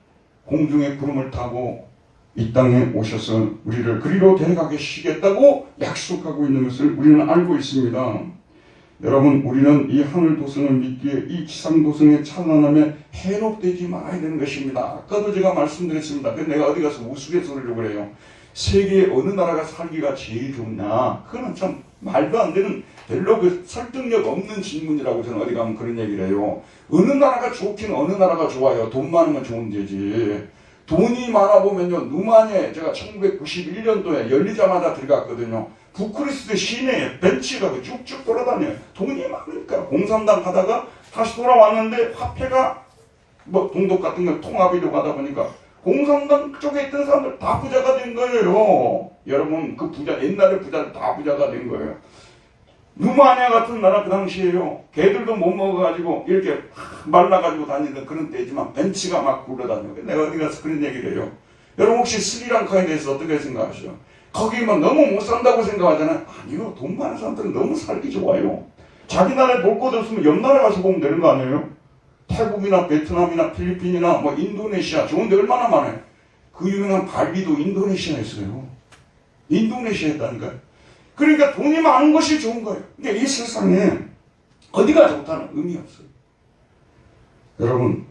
공중의 구름을 타고 이 땅에 오셔서 우리를 그리로 데려가시겠다고 약속하고 있는 것을 우리는 알고 있습니다. 여러분, 우리는 이 하늘 도성을 믿기에 이 지상 도성의 찬란함에 해롭되지 말아야 되는 것입니다. 아까도 제가 말씀드렸습니다. 근데 내가 어디 가서 우스갯소리를 그래요. 세계의 어느 나라가 살기가 제일 좋냐? 그거는 참 말도 안 되는 별로 그 설득력 없는 질문이라고 저는 어디 가면 그런 얘기를 해요. 어느 나라가 좋긴 어느 나라가 좋아요. 돈 많으면 좋은 데지. 돈이 많아 보면요. 누만에 제가 1991년도에 열리자마자 들어갔거든요. 부크레스트 시내에 벤치가 쭉쭉 돌아다녀요. 돈이 많으니까. 공산당 하다가 다시 돌아왔는데 화폐가 뭐 동독 같은 거 통합이려고 하다 보니까 공산당 쪽에 있던 사람들 다 부자가 된 거예요. 여러분 그 부자 옛날에 부자들 다 부자가 된 거예요. 루마니아 같은 나라 그 당시에요. 개들도 못 먹어가지고 이렇게 말라가지고 다니는 그런 때지만 벤치가 막 굴러다녀요. 내가 어디 가서 그런 얘기를 해요. 여러분 혹시 스리랑카에 대해서 어떻게 생각하세요? 거기만 너무 못 산다고 생각하잖아요. 아니요. 돈 많은 사람들은 너무 살기 좋아요. 자기 나라에 볼 것 없으면 옆 나라 가서 보면 되는 거 아니에요? 태국이나 베트남이나 필리핀이나 뭐 인도네시아 좋은 데 얼마나 많아요. 그 유명한 발리도 인도네시아에 있어요. 인도네시아에 있다니까요. 그러니까 돈이 많은 것이 좋은 거예요. 그러니까 이 세상에 어디가 좋다는 의미 없어요. 여러분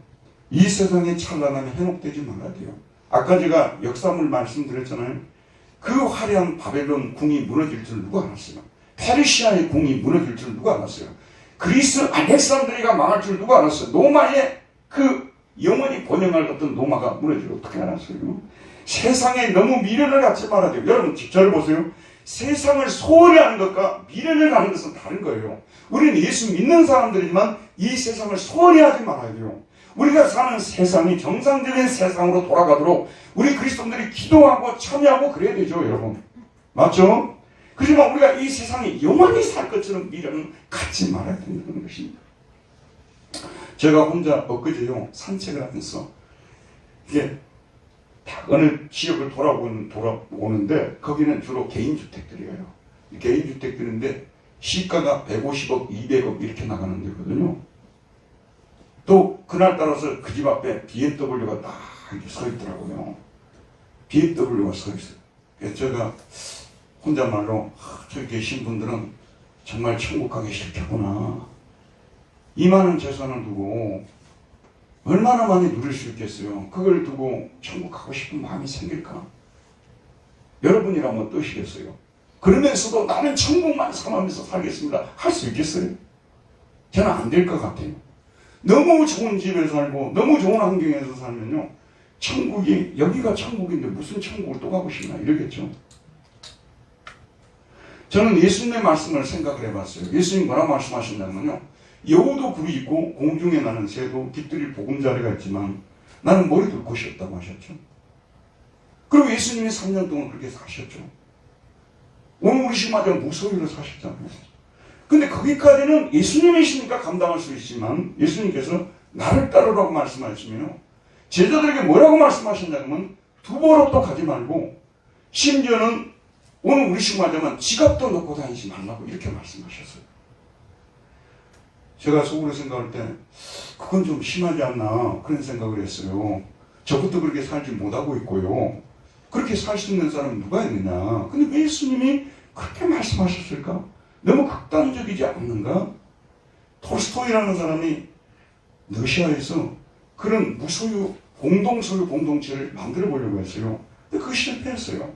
이 세상에 찬란함이 현혹되지 말아야 돼요. 아까 제가 역사물 말씀드렸잖아요. 그 화려한 바벨론 궁이 무너질 줄 누가 알았어요? 페르시아의 궁이 무너질 줄 누가 알았어요? 그리스 알렉산드리아가 망할 줄 누가 알았어요? 로마의 그 영원히 번영할 것던 로마가 무너질 어떻게 알았어요? 세상에 너무 미련을 갖지 말아야 돼요. 여러분 저를 보세요. 세상을 소홀히 하는 것과 미련을 갖는 것은 다른 거예요. 우리는 예수 믿는 사람들이지만 이 세상을 소홀히 하지 말아야 돼요. 우리가 사는 세상이 정상적인 세상으로 돌아가도록 우리 그리스도인들이 기도하고 참여하고 그래야 되죠, 여러분. 맞죠? 그렇지만 우리가 이 세상에 영원히 살 것처럼 미련은 갖지 말아야 된다는 것입니다. 제가 혼자 엊그제요 산책을 하면서 이게 어느 지역을 돌아오는데 거기는 주로 개인주택들이에요. 개인주택들인데 시가가 150억, 200억 이렇게 나가는 데거든요. 또 그날따라서 그 집 앞에 BMW가 딱 이렇게 서 있더라고요. BMW가 서 있어요. 그래서 제가 혼잣말로 저기 계신 분들은 정말 천국 가기 싫겠구나. 이 많은 재산을 두고 얼마나 많이 누릴 수 있겠어요. 그걸 두고 천국 가고 싶은 마음이 생길까? 여러분이라면 어떠시겠어요? 그러면서도 나는 천국만 삼으면서 살겠습니다. 할 수 있겠어요? 저는 안 될 것 같아요. 너무 좋은 집에 살고 너무 좋은 환경에서 살면요. 천국이 여기가 천국인데 무슨 천국을 또 가고 싶나 이러겠죠. 저는 예수님의 말씀을 생각을 해봤어요. 예수님 뭐라고 말씀하셨냐면요. 여우도 굴이 있고 공중에 나는 새도 깃들일 보금자리가 있지만 나는 머리 둘 곳이 없다고 하셨죠. 그리고 예수님이 3년 동안 그렇게 사셨죠. 오늘 우리 시마다 무소유로 사셨잖아요. 근데 거기까지는 예수님이시니까 감당할 수 있지만 예수님께서 나를 따르라고 말씀하시면요. 제자들에게 뭐라고 말씀하셨냐면 두보로도 가지 말고 심지어는 오늘 우리 시마다만 지갑도 넣고 다니지 말라고 이렇게 말씀하셨어요. 제가 속으로 생각할 때 그건 좀 심하지 않나 그런 생각을 했어요. 저것도 그렇게 살지 못하고 있고요. 그렇게 살 수 있는 사람은 누가 있느냐. 근데 왜 예수님이 그렇게 말씀하셨을까? 너무 극단적이지 않는가? 톨스토이라는 사람이 러시아에서 그런 무소유 공동소유 공동체를 만들어 보려고 했어요. 근데 그거 실패했어요.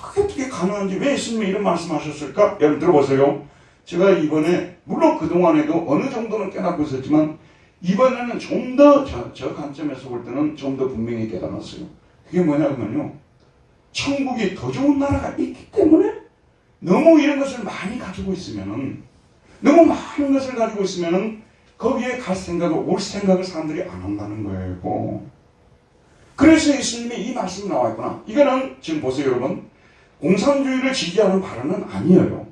그게 어떻게 가능한지 왜 예수님이 이런 말씀하셨을까? 여러분 들어보세요. 제가 이번에 물론 그동안에도 어느 정도는 깨닫고 있었지만 이번에는 좀 더 저 관점에서 볼 때는 좀 더 분명히 깨달았어요. 그게 뭐냐면요. 천국이 더 좋은 나라가 있기 때문에 너무 이런 것을 많이 가지고 있으면은 너무 많은 것을 가지고 있으면은 거기에 갈 생각을 올 생각을 사람들이 안 한다는 거예요. 그래서 예수님이 이 말씀이 나와 있구나. 이거는 지금 보세요 여러분. 공산주의를 지지하는 발언은 아니에요.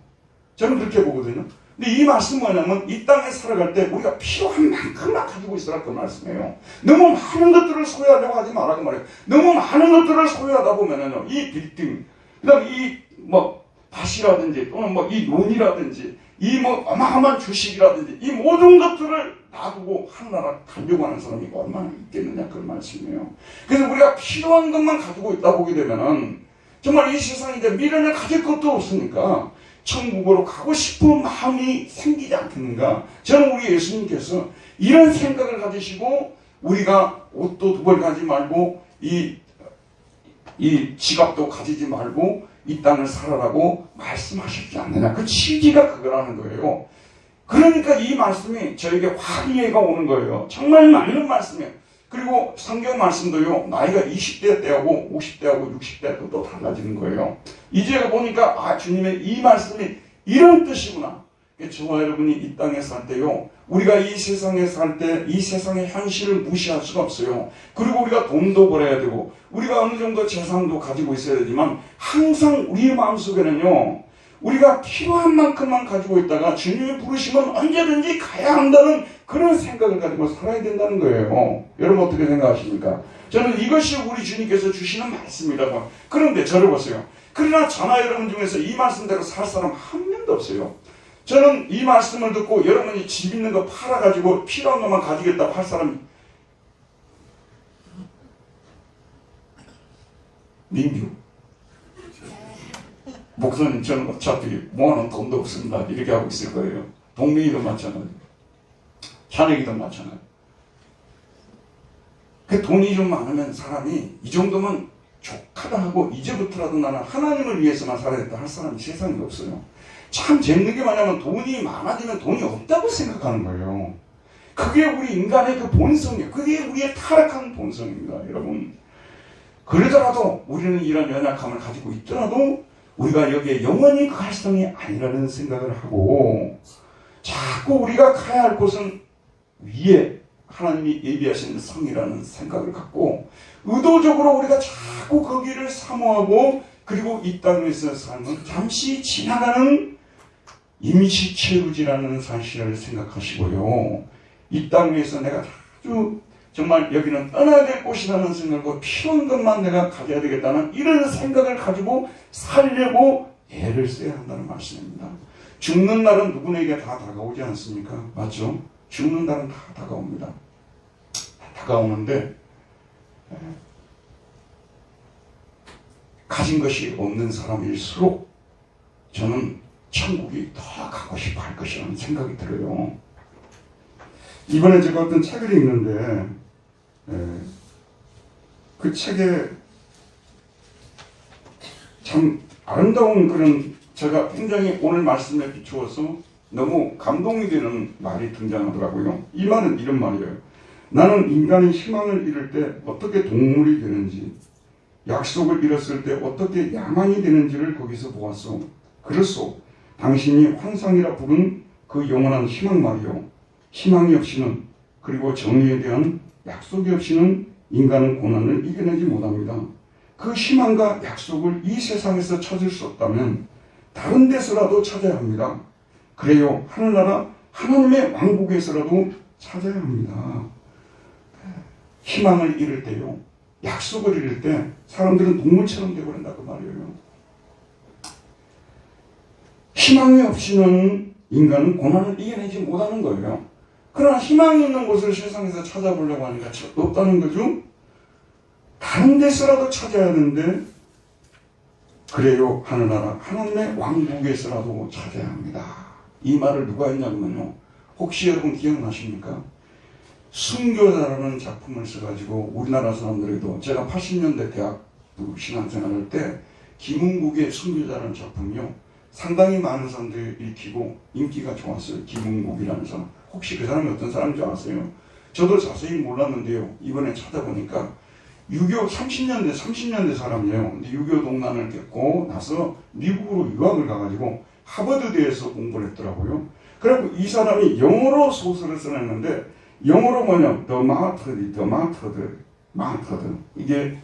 저는 그렇게 보거든요. 근데 이 말씀은 뭐냐면 이 땅에 살아갈 때 우리가 필요한 만큼만 가지고 있으라 그 말씀이에요. 너무 많은 것들을 소유하려고 하지 말라고 말해요. 너무 많은 것들을 소유하다 보면은요, 이 빌딩, 그 다음에 이 뭐 밭이라든지 또는 뭐 이 논이라든지 이 뭐 어마어마한 주식이라든지 이 모든 것들을 놔두고 하나나라 가려고 하는 사람이 얼마나 있겠느냐 그런 말씀이에요. 그래서 우리가 필요한 것만 가지고 있다 보게 되면은 정말 이 세상에 이제 미련을 가질 것도 없으니까 천국으로 가고 싶은 마음이 생기지 않겠는가? 저는 우리 예수님께서 이런 생각을 가지시고 우리가 옷도 두 벌 가지 말고 이 지갑도 가지지 말고 이 땅을 살아라고 말씀하셨지 않느냐. 그 취지가 그거라는 거예요. 그러니까 이 말씀이 저에게 확 이해가 오는 거예요. 정말 맞는 말씀이에요. 그리고 성경 말씀도요, 나이가 20대 때하고 50대하고 60대 또 달라지는 거예요. 이제 보니까 주님의 이 말씀이 이런 뜻이구나. 저와 여러분이 이 땅에 살 때요, 우리가 이 세상에 살 때 이 세상의 현실을 무시할 수가 없어요. 그리고 우리가 돈도 벌어야 되고 우리가 어느 정도 재산도 가지고 있어야 되지만 항상 우리의 마음속에는요, 우리가 필요한 만큼만 가지고 있다가 주님이 부르시면 언제든지 가야 한다는 그런 생각을 가지고 살아야 된다는 거예요. 여러분 어떻게 생각하십니까? 저는 이것이 우리 주님께서 주시는 말씀이라고. 그런데 저를 보세요. 그러나 저나 여러분 중에서 이 말씀대로 살 사람 한 명도 없어요. 저는 이 말씀을 듣고 여러분이 집 있는 거 팔아가지고 필요한 것만 가지겠다고 할 사람이 민규. 목사님 저는 어차피 모아놓은 돈도 없습니다. 이렇게 하고 있을 거예요. 동명이도 마찬가지. 자네기도 마찬가지. 그 돈이 좀 많으면 사람이 이 정도면 족하다 하고 이제부터라도 나는 하나님을 위해서만 살아야겠다 할 사람이 세상에 없어요. 참 재밌는 게 뭐냐면 돈이 많아지면 돈이 없다고 생각하는 거예요. 그게 우리 인간의 그 본성이에요. 그게 우리의 타락한 본성입니다. 여러분. 그러더라도 우리는 이런 연약함을 가지고 있더라도 우리가 여기에 영원히 갈 성이 아니라는 생각을 하고 자꾸 우리가 가야 할 곳은 위에 하나님이 예비하신 성이라는 생각을 갖고 의도적으로 우리가 자꾸 거기를 사모하고 그리고 이 땅에서 삶은 잠시 지나가는 임시체류지라는 사실을 생각하시고요. 이 땅 위에서 내가 아주 정말 여기는 떠나야 될 곳이라는 생각으로 필요한 것만 내가 가져야 되겠다는 이런 생각을 가지고 살려고 애를 써야 한다는 말씀입니다. 죽는 날은 누구에게 다 다가오지 않습니까? 맞죠? 죽는 날은 다 다가옵니다. 다가오는데 가진 것이 없는 사람일수록 저는 천국이 더 가고 싶어 할 것이라는 생각이 들어요. 이번에 제가 어떤 책을 읽는데 그 책에 참 아름다운 그런 제가 굉장히 오늘 말씀에 비추어서 너무 감동이 되는 말이 등장하더라고요. 이 말은 이런 말이에요. 나는 인간이 희망을 잃을 때 어떻게 동물이 되는지, 약속을 잃었을 때 어떻게 야만이 되는지를 거기서 보았소. 그렇소. 당신이 환상이라 부른 그 영원한 희망 말이요. 희망이 없이는, 그리고 정의에 대한 약속이 없이는 인간은 고난을 이겨내지 못합니다. 그 희망과 약속을 이 세상에서 찾을 수 없다면 다른 데서라도 찾아야 합니다. 그래요. 하늘나라 하나님의 왕국에서라도 찾아야 합니다. 희망을 잃을 때요, 약속을 잃을 때 사람들은 동물처럼 되어버린다 그 말이에요. 희망이 없이는 인간은 고난을 이겨내지 못하는 거예요. 그러나 희망이 있는 곳을 세상에서 찾아보려고 하니까 없다는 거죠. 다른 데서라도 찾아야 하는데 그래요. 하늘나라 하나님의 왕국에서라도 찾아야 합니다. 이 말을 누가 했냐면요, 혹시 여러분 기억나십니까? 순교자라는 작품을 써가지고 우리나라 사람들에게도, 제가 80년대 대학부 신앙생활할 때 김은국의 순교자라는 작품이요, 상당히 많은 사람들이 읽히고 인기가 좋았어요. 김은국이라는 사람. 혹시 그 사람이 어떤 사람인지 아세요? 저도 자세히 몰랐는데요, 이번에 찾아보니까 6.25 30년대 사람이에요. 근데 6.25 동란을 겪고 나서 미국으로 유학을 가가지고 하버드대에서 공부를 했더라고요. 그래갖고 이 사람이 영어로 소설을 써냈는데, 영어로 뭐냐, The Martyred. 이게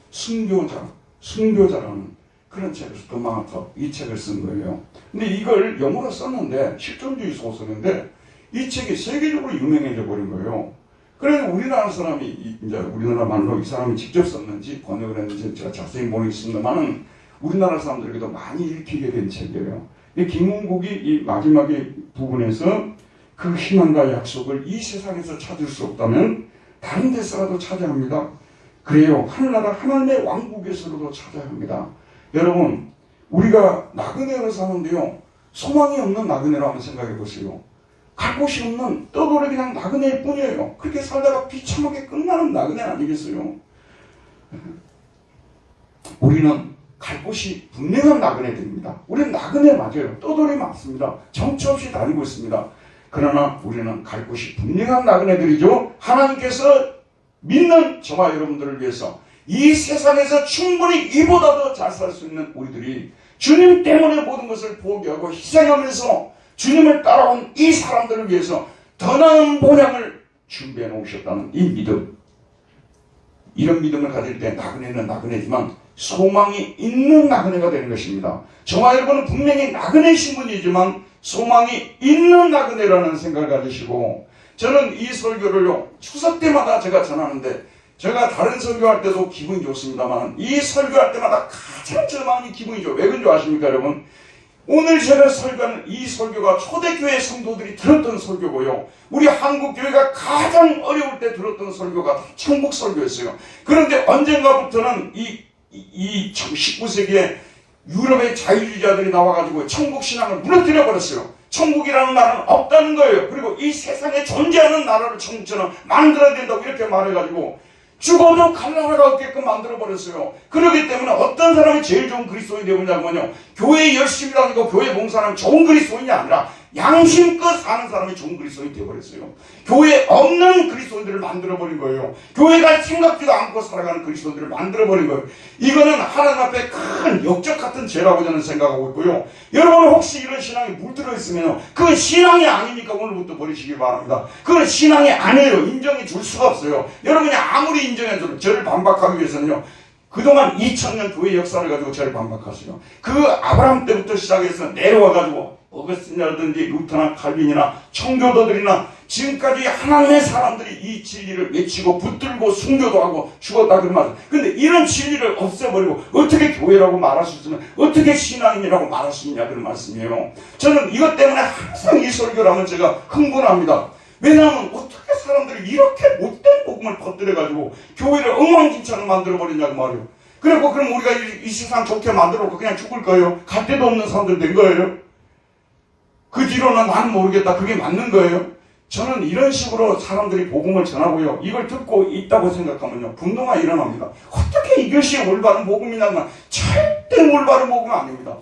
순교자라는 그런 책을, The Martyr, 이 책을 쓴 거예요. 근데 이걸 영어로 썼는데, 실존주의 소설인데, 이 책이 세계적으로 유명해져 버린 거예요. 그래서 우리나라 사람이, 이제 우리나라 말로 이 사람이 직접 썼는지 번역을 했는지 제가 자세히 모르겠습니다만은 우리나라 사람들에게도 많이 읽히게 된 책이에요. 이 김은국이 이 마지막의 부분에서 그 희망과 약속을 이 세상에서 찾을 수 없다면 다른 데서라도 찾아야 합니다. 그래요. 하늘나라 하나님의 왕국에서라도 찾아야 합니다. 여러분, 우리가 나그네로 사는데요, 소망이 없는 나그네로 한번 생각해 보세요. 갈 곳이 없는 떠돌이 그냥 나그네일 뿐이에요. 그렇게 살다가 비참하게 끝나는 나그네 아니겠어요? 우리는 갈 곳이 분명한 나그네들입니다. 우리는 나그네 맞아요. 떠돌이 많습니다. 정처 없이 다니고 있습니다. 그러나 우리는 갈 곳이 분명한 나그네들이죠. 하나님께서 믿는 저와 여러분들을 위해서 이 세상에서 충분히 이보다도 잘 살 수 있는 우리들이 주님 때문에 모든 것을 포기하고 희생하면서 주님을 따라온 이 사람들을 위해서 더 나은 본향을 준비해 놓으셨다는 이 믿음, 이런 믿음을 가질 때 나그네는 나그네지만 소망이 있는 나그네가 되는 것입니다. 저와 여러분은 분명히 나그네신 분이지만 소망이 있는 나그네라는 생각을 가지시고, 저는 이 설교를요 추석 때마다 제가 전하는데, 제가 다른 설교할 때도 기분이 좋습니다만 이 설교할 때마다 가장 제 마음이 기분이 좋아요. 왜 그런 줄 아십니까 여러분? 오늘 제가 설교하는 이 설교가 초대교회 성도들이 들었던 설교고요, 우리 한국교회가 가장 어려울 때 들었던 설교가 천국 설교였어요. 그런데 언젠가부터는 이 19세기에 유럽의 자유주의자들이 나와가지고 천국 신앙을 무너뜨려 버렸어요. 천국이라는 나라는 없다는 거예요. 그리고 이 세상에 존재하는 나라를 천국처럼 만들어야 된다고 이렇게 말해가지고 죽어도 갈 나라가 없게끔 만들어버렸어요. 그렇기 때문에 어떤 사람이 제일 좋은 그리스도인이 되었냐면요, 교회에 열심히 다니고 교회 봉사하는 좋은 그리스도인이 아니라 양심껏 사는 사람이 좋은 그리스도인이 되어버렸어요. 교회에 없는 그리스도인들을 만들어버린 거예요. 교회가 생각지도 않고 살아가는 그리스도인들을 만들어버린 거예요. 이거는 하나님 앞에 큰 역적 같은 죄라고 저는 생각하고 있고요. 여러분 혹시 이런 신앙이 물들어 있으면 그건 신앙이 아니니까 오늘부터 버리시기 바랍니다. 그건 신앙이 아니에요. 인정해 줄 수가 없어요. 여러분이 아무리 인정해도 저를 반박하기 위해서는요, 그동안 2000년 교회 역사를 가지고 저를 반박하세요. 그 아브라함 때부터 시작해서 내려와가지고 어거스틴이라든지 루터나 칼빈이나 청교도들이나 지금까지 하나님의 사람들이 이 진리를 외치고 붙들고 순교도 하고 죽었다 그런 말이에요. 근데 이런 진리를 없애버리고 어떻게 교회라고 말할 수 있으면 어떻게 신앙인이라고 말할 수 있냐 그런 말씀이에요. 저는 이것 때문에 항상 이 설교를 하면 제가 흥분합니다. 왜냐하면 어떻게 사람들이 이렇게 못된 복음을 퍼뜨려가지고 교회를 엉망진창을 만들어버리냐고 말이에요. 그리고 그럼 우리가 이 세상 좋게 만들어놓고 그냥 죽을 거예요? 갈 데도 없는 사람들 된 거예요? 그 뒤로는 나는 모르겠다, 그게 맞는 거예요? 저는 이런 식으로 사람들이 복음을 전하고요, 이걸 듣고 있다고 생각하면요 분노가 일어납니다. 어떻게 이것이 올바른 복음이냐면 절대 올바른 복음은 아닙니다.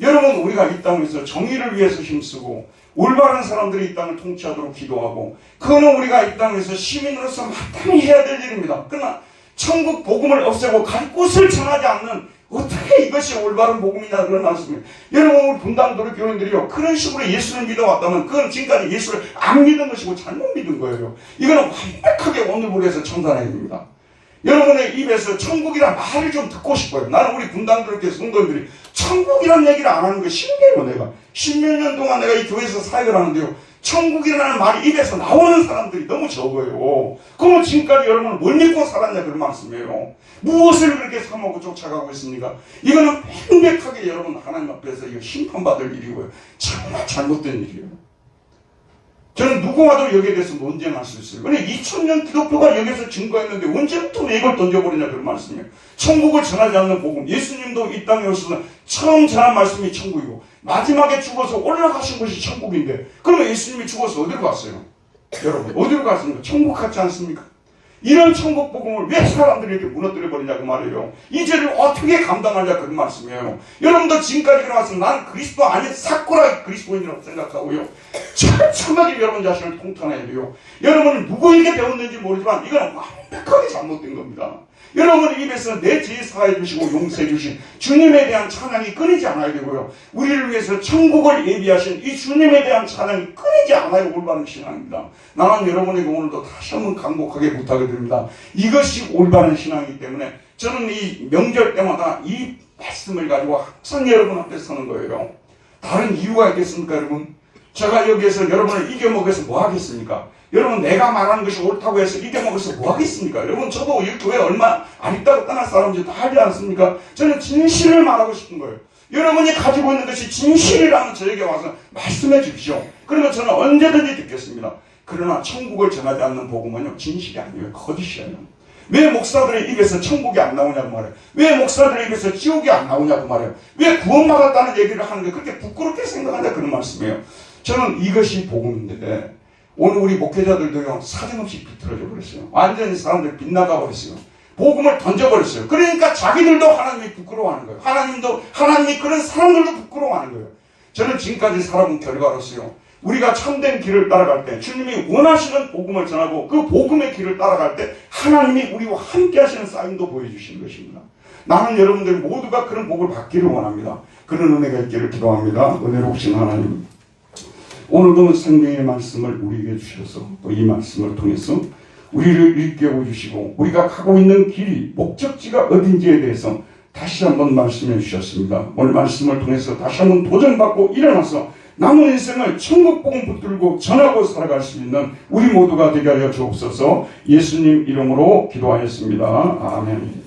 여러분, 우리가 이 땅에서 정의를 위해서 힘쓰고 올바른 사람들이 이 땅을 통치하도록 기도하고, 그거는 우리가 이 땅에서 시민으로서 마땅히 해야 될 일입니다. 그러나 천국 복음을 없애고 갈 곳을 전하지 않는, 어떻게 이것이 올바른 복음이냐 그런 말씀이에요. 여러분, 우리 분당도로 교인들이요 그런 식으로 예수를 믿어왔다면 그건 지금까지 예수를 안 믿은 것이고 잘못 믿은 거예요. 이거는 완벽하게 오늘부로해서 청산해야 됩니다. 여러분의 입에서 천국이란 말을 좀 듣고 싶어요. 나는 우리 분당도로 교회 성도들이 천국이란 얘기를 안 하는 거 신기해요. 내가 십몇 년 동안 내가 이 교회에서 사역을 하는데요, 천국이라는 말이 입에서 나오는 사람들이 너무 적어요. 그러면 지금까지 여러분은 뭘 믿고 살았냐 그런 말씀이에요. 무엇을 그렇게 삼하고 쫓아가고 있습니까? 이거는 명백하게 여러분 하나님 앞에서 이거 심판받을 일이고요, 정말 잘못된 일이에요. 저는 누구와도 여기에 대해서 논쟁할 수 있어요. 근데 2000년 기독교가 여기서 증거했는데 언제부터 왜 이걸 던져버리냐 그런 말씀이에요. 천국을 전하지 않는 복음, 예수님도 이 땅에 오셔서 처음 전한 말씀이 천국이고 마지막에 죽어서 올라가신 것이 천국인데, 그러면 예수님이 죽어서 어디로 갔어요? 여러분, 어디로 갔습니까? 천국 같지 않습니까? 이런 천국 복음을 왜 사람들이 이렇게 무너뜨려 버리냐고 말이에요. 이 죄를 어떻게 감당하냐 그런 말씀이에요. 여러분도 지금까지 그래왔으면 나는 그리스도 아닌 사꾸라 그리스도인이라고 생각하고요, 철저하게 여러분 자신을 통탄해야 돼요. 여러분은 누구에게 배웠는지 모르지만 이건 완벽하게 잘못된 겁니다. 여러분 입에서 내 죄 사해 주시고 용서해 주신 주님에 대한 찬양이 끊이지 않아야 되고요, 우리를 위해서 천국을 예비하신 이 주님에 대한 찬양이 끊이지 않아야 올바른 신앙입니다. 나는 여러분에게 오늘도 다시 한번 강곡하게 부탁을 드립니다. 이것이 올바른 신앙이기 때문에 저는 이 명절 때마다 이 말씀을 가지고 항상 여러분 앞에 서는 거예요. 다른 이유가 있겠습니까 여러분? 제가 여기에서 여러분을 이겨먹어서 뭐 하겠습니까? 여러분, 내가 말하는 것이 옳다고 해서 이겨먹어서 뭐 하겠습니까? 여러분, 저도 이 교회 얼마 안 있다고 떠날 사람인지 다 알지 않습니까? 저는 진실을 말하고 싶은 거예요. 여러분이 가지고 있는 것이 진실이라면 저에게 와서 말씀해 주십시오. 그러면 저는 언제든지 듣겠습니다. 그러나 천국을 전하지 않는 복음은요, 진실이 아니에요. 거짓이에요. 왜 목사들의 입에서 천국이 안 나오냐고 말해요. 왜 목사들의 입에서 지옥이 안 나오냐고 말해요. 왜 구원받았다는 얘기를 하는 게 그렇게 부끄럽게 생각하냐 그런 말씀이에요. 저는 이것이 복음인데, 오늘 우리 목회자들도요 사정없이 비틀어져 버렸어요. 완전히 사람들 빗나가 버렸어요. 복음을 던져버렸어요. 그러니까 자기들도 하나님이 부끄러워하는 거예요. 하나님이 그런 사람들도 부끄러워하는 거예요. 저는 지금까지 살아본 결과로서요, 우리가 참된 길을 따라갈 때, 주님이 원하시는 복음을 전하고 그 복음의 길을 따라갈 때 하나님이 우리와 함께 하시는 사인도 보여주시는 것입니다. 나는 여러분들 모두가 그런 복을 받기를 원합니다. 그런 은혜가 있기를 기도합니다. 은혜로우신 하나님, 오늘도 생명의 말씀을 우리에게 주셔서 또 이 말씀을 통해서 우리를 일깨워 주시고 우리가 가고 있는 길이 목적지가 어딘지에 대해서 다시 한번 말씀해 주셨습니다. 오늘 말씀을 통해서 다시 한번 도전받고 일어나서 남은 인생을 천국 복음 붙들고 전하고 살아갈 수 있는 우리 모두가 되게 하여 주옵소서. 예수님 이름으로 기도하였습니다. 아멘.